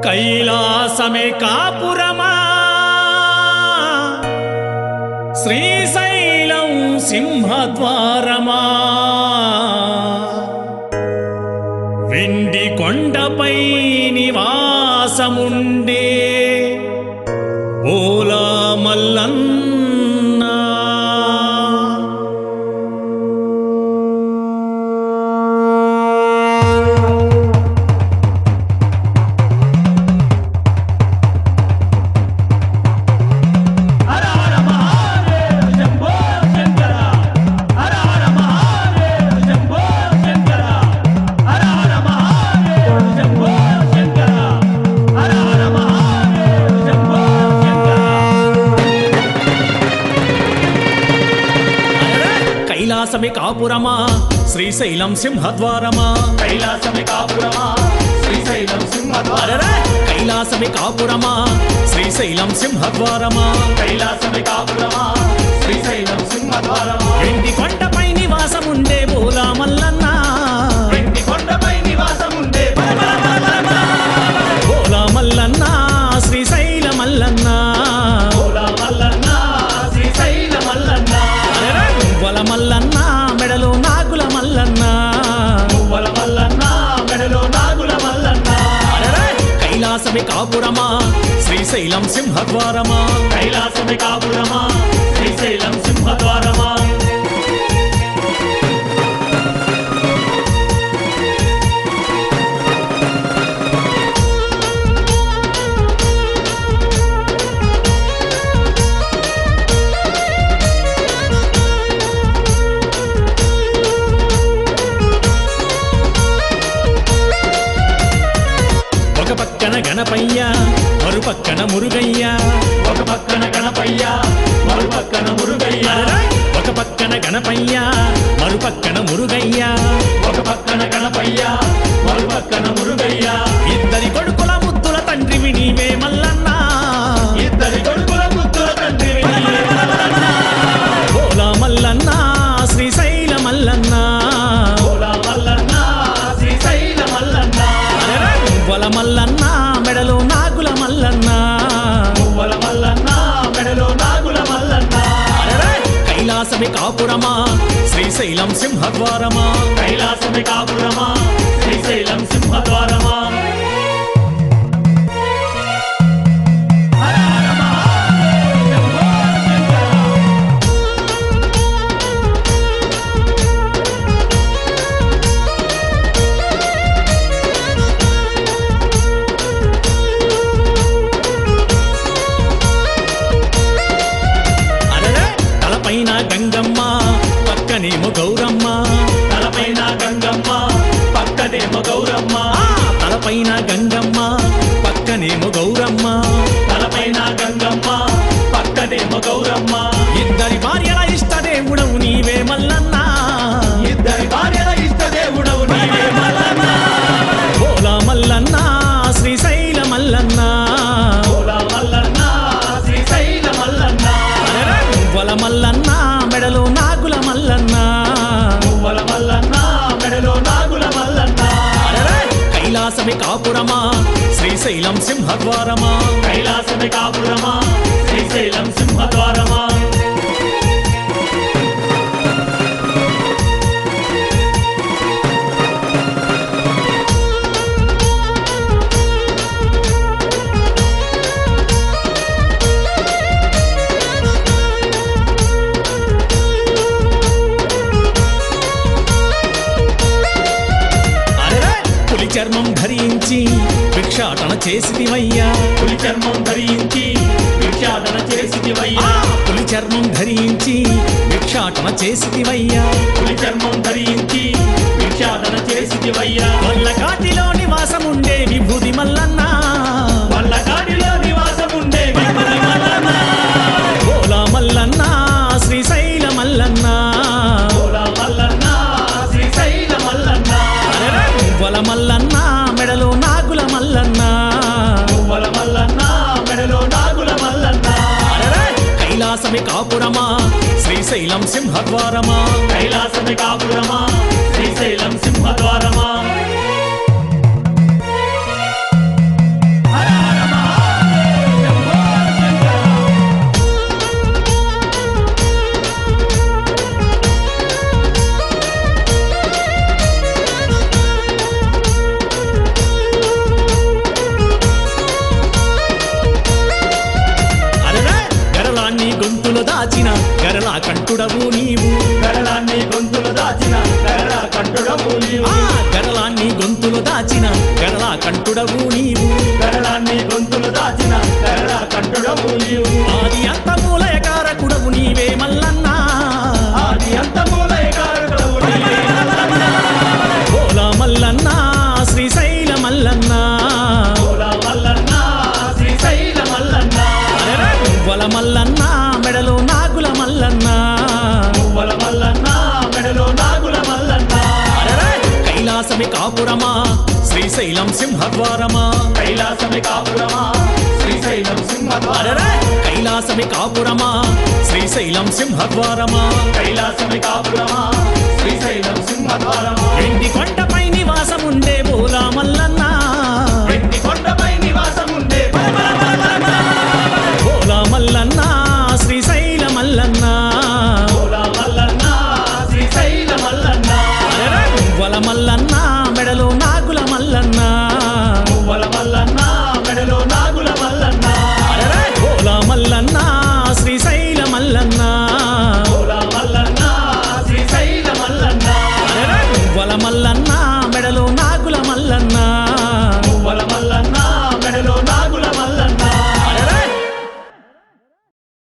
కైలాసమే కాపురమా శ్రీశైలం సింహద్వారమా వెండి కొండపై నివాసముండే బోలా మల్లన్న కైలాసమే కాపురమా శ్రీశైలం సింహద్వారమా కైలాసమే కాపురమా శ్రీశైలం సింహద్వారమా కైలాసమే కాపురమా శ్రీశైలం సింహద్వారమా కైలాసమే కాపురమా శ్రీశైలం సింహద్వారమా వెండి కొండపై నివాసముండే బోలా మల్లన్న వెండి కొండపై నివాసముండే బోలా మల్లన్న శ్రీశైల మల్లన్న బోలా మల్లన్న శ్రీశైల మల్లన్న మువ్వల మల్లన్న మెడలో నాగుల మల్లన్న మువ్వల మల్లన్న మెడలో నాగుల మల్లన్న కైలాసమే కాపురమా శ్రీశైలం సింహద్వారమా కైలాసమే కాపురమా శ్రీశైలం సింహద్వారమా ఒక పక్కన గణపయ్య మరు పక్కన మురుగయ్య ఒక పక్కన గణపయ్య మరో పక్కన మురుగయ్య ఒక పక్కన గణపయ్య మరు పక్కన మురుగయ్య ఒక పక్కన గణపయ్య మరో పక్కన మురుగయ్య ఇద్దరి కొడుకుల ముద్దుల తండ్రివి నీవే మల్లన్న ఇద్దరి కొడుకుల ముద్దుల తండ్రి బోలా మల్లన్న శ్రీశైల మల్లన్న బోలా మల్లన్న శ్రీశైల మల్లన్న మువ్వల మల్లన్న మెడలో నాగుల మల్లన్న మువ్వల మల్లన్న మెడలో నాగుల మల్లన్న కైలాసమే కాపురమా శ్రీశైలం సింహద్వారమా కైలాసమే కాపురమా శ్రీశైలం సింహద్వారమా హర హర మహాదేవ శంభో శంకర అరెరే తలపైన గంగమ్మ పక్కనేమో గౌరమ్మ తలపైన గంగమ్మ పక్కనేమో గౌరమ్మ తలపైన గంగమ్మ పక్కనేమో గౌరమ్మ తలపైన గంగమ్మ పక్కనేమో గౌరమ్మ ఇద్దరి భార్యల ఇష్టదేవుడవు నీవే మల్లన్న ఇద్దరి భార్యల ఇష్టదేవుడవు నీవే మల్లన్న బోలా మల్లన్న శ్రీశైల మల్లన్న బోలా మల్లన్న శ్రీశైల మల్లన్న మువ్వల మల్లన్న మెడలో నాగుల మల్లన్న మువ్వల మల్లన్న మెడలో నాగుల మల్లన్న కైలాసమే కాపురమా శ్రీశైలం సింహద్వారమా కైలాసమే కాపురమా శ్రీశైలం సింహద్వారమా అరెరే పులి చర్మం ధరించి భిక్షాటన చేసిదివయ్యా పులి చర్మం ధరించి భిక్షాటన చేసిదివయ్యా పులి చర్మం ధరించి భిక్షాటన చేసిదివయ్యా పులి చర్మం ధరించి భిక్షాటన చేసిదివయ్యా వల్ల కాటిలో నివాసముండే విభూది మల్లన్న వల్లకాడిలో నివాసముండే విభూతి మల్లన్న బోలా మల్లన్న శ్రీశైల మల్లన్న బోలా మల్లన్న శ్రీశైల మల్లన్న మువ్వల మల్లన్న మెడలో నాగుల మల్లన్న మువ్వల మల్లన్న మెడలో నాగుల మల్లన్న కైలాసమే కాపురమా శ్రీశైలం సింహద్వారమా కైలాసమే కాపురమా శ్రీశైలం సింహద్వారమా గొంతులు దాచిన గరళా కంఠుడవు నీవు గరళాన్ని గొంతులు దాచిన గరళ కంఠుడవు నీవు ఆది అంతమూలయకారకుడవు నీవే మల్లన్నా ఆది అంతమూలయకారకుడవు నీవే ఓలా మల్లన్నా శ్రీశైల మల్లన్నా ఓలా మల్లన్న శ్రీశైల మల్లన్న మువ్వల మల్లన్నా మెడలో నాగుల మల్లన్నా మువ్వల మల్లన్న మెడలో నాగుల మల్లన్న కైలాసమి కాపురమా శ్రీశైలం సింహద్వారమా కైలాసమి కాపురమా శ్రీశైలం సింహద్వార కైలాసమి కాపురమా శ్రీశైలం సింహద్వారమా కైలాసమి కాపురమా శ్రీశైలం సింహద్వారమా వెండి కొండ